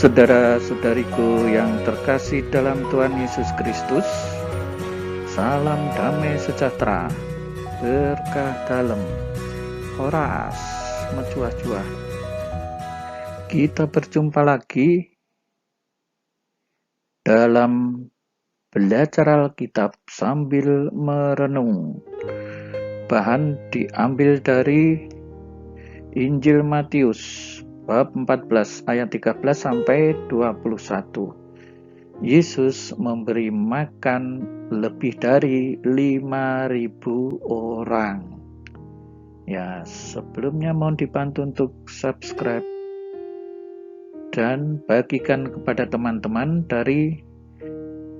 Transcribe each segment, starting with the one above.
Saudara-saudariku yang terkasih dalam Tuhan Yesus Kristus, salam damai sejahtera, berkah dalam, horas, mencuah-cuah. Kita berjumpa lagi dalam belajar Alkitab sambil merenung. Bahan diambil dari Injil Matius bab 14 ayat 13 sampai 21. Yesus memberi makan lebih dari 5.000 orang. Ya, sebelumnya mohon dibantu untuk subscribe dan bagikan kepada teman-teman dari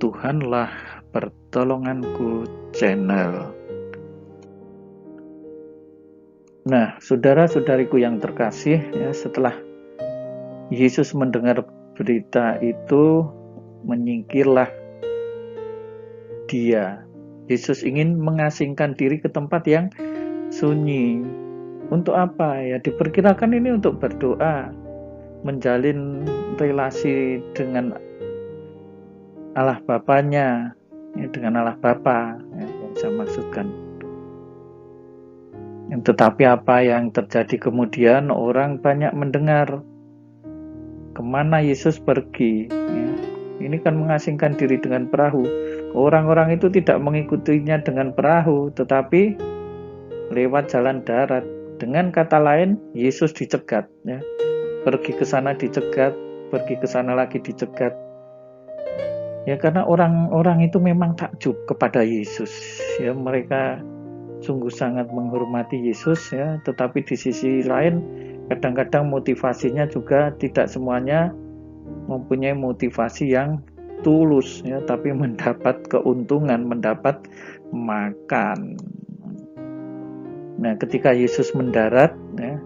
Tuhanlah Pertolonganku channel. Nah, saudara-saudariku yang terkasih, ya, setelah Yesus mendengar berita itu, menyingkirlah dia. Yesus ingin mengasingkan diri ke tempat yang sunyi. Untuk apa? Ya, diperkirakan ini untuk berdoa, menjalin relasi dengan Allah Bapanya, ya, dengan Allah Bapa, ya, yang saya maksudkan. Tetapi apa yang terjadi kemudian? Orang banyak mendengar kemana Yesus pergi. Ya. Ini kan mengasingkan diri dengan perahu. Orang-orang itu tidak mengikutinya dengan perahu, tetapi lewat jalan darat. Dengan kata lain, Yesus dicegat. Ya. Pergi ke sana dicegat, pergi ke sana lagi dicegat. Ya, karena orang-orang itu memang takjub kepada Yesus. Ya, mereka sungguh sangat menghormati Yesus, ya, tetapi di sisi lain kadang-kadang motivasinya juga tidak semuanya mempunyai motivasi yang tulus, ya, tapi mendapat keuntungan, mendapat makan. Nah, ketika Yesus mendarat, ya,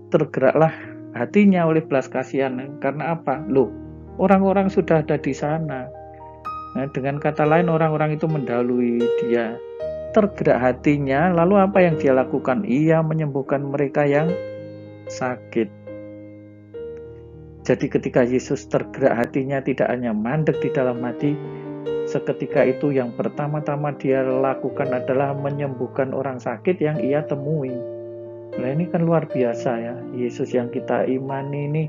tergeraklah hatinya oleh belas kasihan. Karena apa? Loh, orang-orang sudah ada di sana. Nah, dengan kata lain orang-orang itu mendahului dia. Tergerak hatinya, lalu apa yang dia lakukan? Ia menyembuhkan mereka yang sakit. Jadi ketika Yesus tergerak hatinya, tidak hanya mandek di dalam hati, seketika itu yang pertama-tama dia lakukan adalah menyembuhkan orang sakit yang ia temui. Nah, ini kan luar biasa, ya. Yesus yang kita imani ini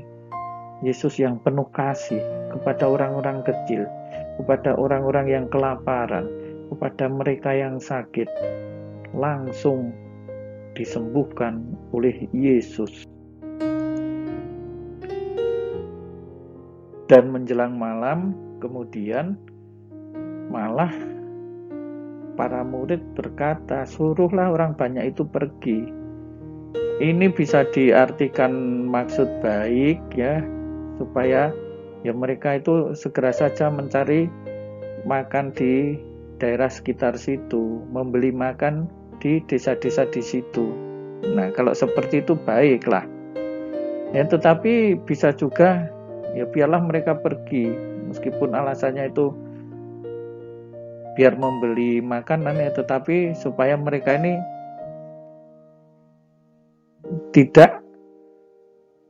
Yesus yang penuh kasih kepada orang-orang kecil, kepada orang-orang yang kelaparan, kepada mereka yang sakit, langsung disembuhkan oleh Yesus. Dan menjelang malam, kemudian malah para murid berkata, suruhlah orang banyak itu pergi. Ini bisa diartikan maksud baik, ya, supaya ya mereka itu segera saja mencari makan di daerah sekitar situ, membeli makan di desa-desa di situ. Nah, kalau seperti itu baiklah. Ya, tetapi bisa juga ya biarlah mereka pergi, meskipun alasannya itu biar membeli makanan, ya, tetapi supaya mereka ini tidak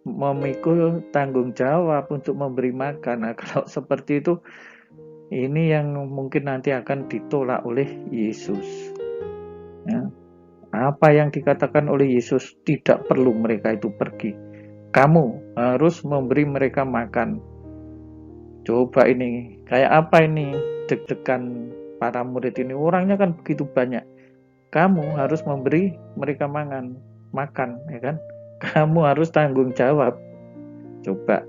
memikul tanggung jawab untuk memberi makan. Nah, kalau seperti itu, ini yang mungkin nanti akan ditolak oleh Yesus. Ya. Apa yang dikatakan oleh Yesus, tidak perlu mereka itu pergi. Kamu harus memberi mereka makan. Coba ini, kayak apa ini deg-degan para murid ini? Orangnya kan begitu banyak. Kamu harus memberi mereka makan, ya kan? Kamu harus tanggung jawab. Coba.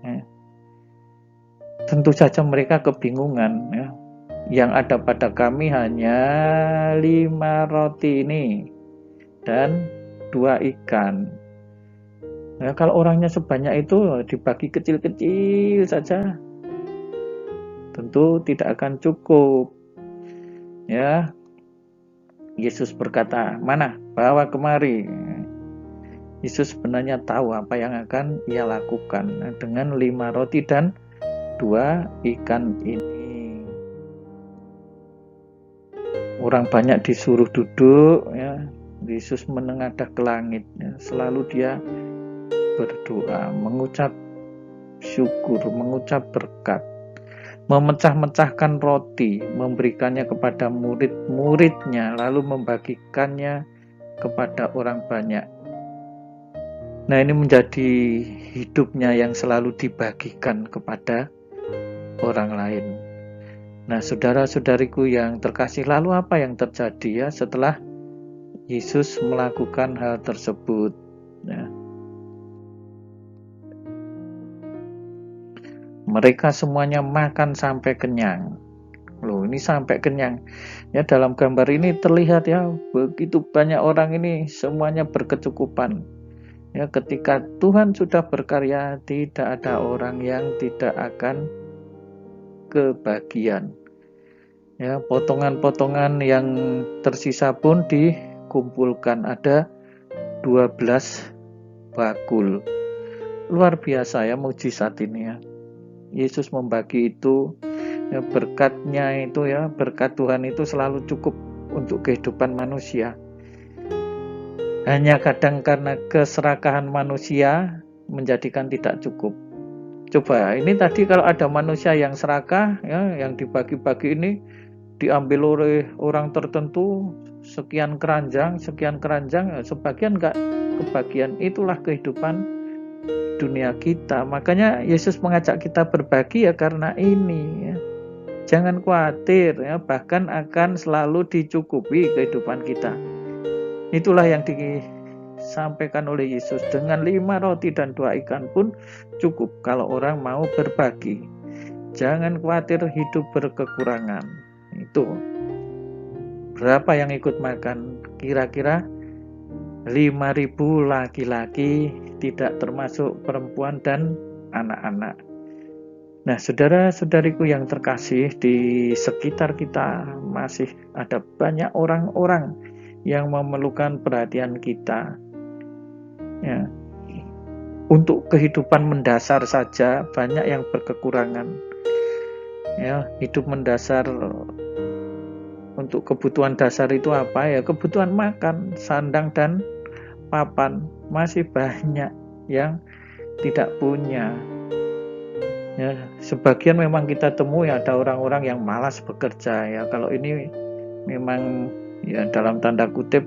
Ya. Tentu saja mereka kebingungan, ya. Yang ada pada kami hanya 5 roti ini dan 2 ikan. Nah, kalau orangnya sebanyak itu dibagi kecil-kecil saja, tentu tidak akan cukup. Ya. Yesus berkata, "Mana? Bawa kemari." Yesus sebenarnya tahu apa yang akan ia lakukan dengan 5 roti dan 2 ikan ini. Orang banyak disuruh duduk, ya. Yesus menengadah ke langit, ya. Selalu dia berdoa, mengucap syukur, mengucap berkat, memecah-mecahkan roti, memberikannya kepada murid-muridnya, lalu membagikannya kepada orang banyak. Nah, ini menjadi hidupnya yang selalu dibagikan kepada orang lain. Nah, saudara-saudariku yang terkasih, lalu apa yang terjadi ya setelah Yesus melakukan hal tersebut? Ya. Mereka semuanya makan sampai kenyang. Loh, ini sampai kenyang. Ya, dalam gambar ini terlihat ya, begitu banyak orang ini semuanya berkecukupan. Ya, ketika Tuhan sudah berkarya, tidak ada orang yang tidak akan kebagian. Ya, potongan-potongan yang tersisa pun dikumpulkan, ada 12 bakul. Luar biasa ya mujizat ini ya. Yesus membagi itu, ya, berkatnya itu ya, berkat Tuhan itu selalu cukup untuk kehidupan manusia. Hanya kadang karena keserakahan manusia menjadikan tidak cukup. Coba ini tadi kalau ada manusia yang serakah ya, yang dibagi-bagi ini diambil oleh orang tertentu sekian keranjang, ya, sebagian enggak kebagian. Itulah kehidupan dunia kita. Makanya Yesus mengajak kita berbagi ya karena ini ya. Jangan khawatir ya, bahkan akan selalu dicukupi kehidupan kita. Itulah yang disampaikan oleh Yesus. Dengan 5 roti dan 2 ikan pun cukup kalau orang mau berbagi. Jangan khawatir hidup berkekurangan. Itu berapa yang ikut makan? Kira-kira 5.000 laki-laki, tidak termasuk perempuan dan anak-anak. Nah, saudara-saudariku yang terkasih, di sekitar kita masih ada banyak orang-orang yang memerlukan perhatian kita. Ya. Untuk kehidupan mendasar saja banyak yang berkekurangan. Ya, hidup mendasar untuk kebutuhan dasar itu apa ya? Kebutuhan makan, sandang dan papan. Masih banyak yang tidak punya. Ya, sebagian memang kita temui ada orang-orang yang malas bekerja ya. Kalau ini memang ya dalam tanda kutip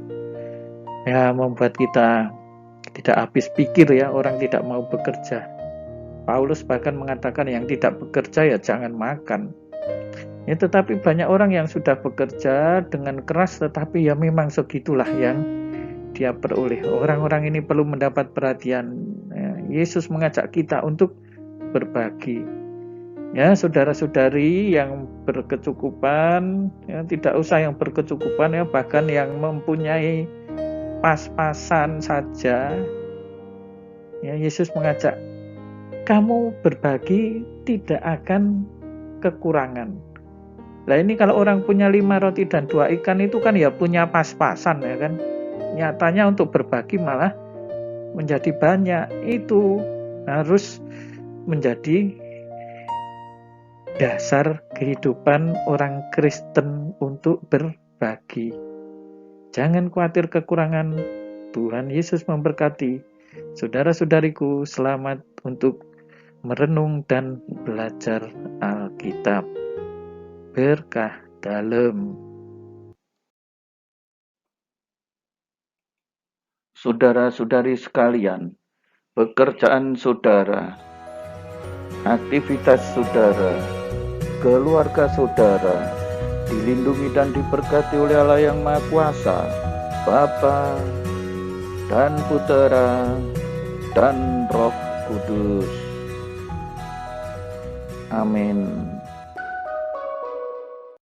ya membuat kita tidak habis pikir ya, orang tidak mau bekerja. Paulus bahkan mengatakan yang tidak bekerja ya jangan makan. Ya, tetapi banyak orang yang sudah bekerja dengan keras, tetapi ya memang segitulah yang dia peroleh. Orang-orang ini perlu mendapat perhatian. Ya, Yesus mengajak kita untuk berbagi. Ya, saudara-saudari yang berkecukupan, ya, tidak usah yang berkecukupan ya, bahkan yang mempunyai pas-pasan saja. Ya, Yesus mengajak kamu berbagi tidak akan kekurangan. Nah, ini kalau orang punya 5 roti dan 2 ikan itu kan ya punya pas-pasan ya kan. Nyatanya untuk berbagi malah menjadi banyak. Itu harus menjadi dasar kehidupan orang Kristen untuk berbagi. Jangan khawatir kekurangan. Tuhan Yesus memberkati. Saudara-saudariku, selamat untuk merenung dan belajar Alkitab. Berkah dalam. Saudara-saudari sekalian, pekerjaan saudara, aktivitas saudara, keluarga saudara dilindungi dan diberkati oleh Allah yang Maha Kuasa, Bapa dan Putera dan Roh Kudus. Amin.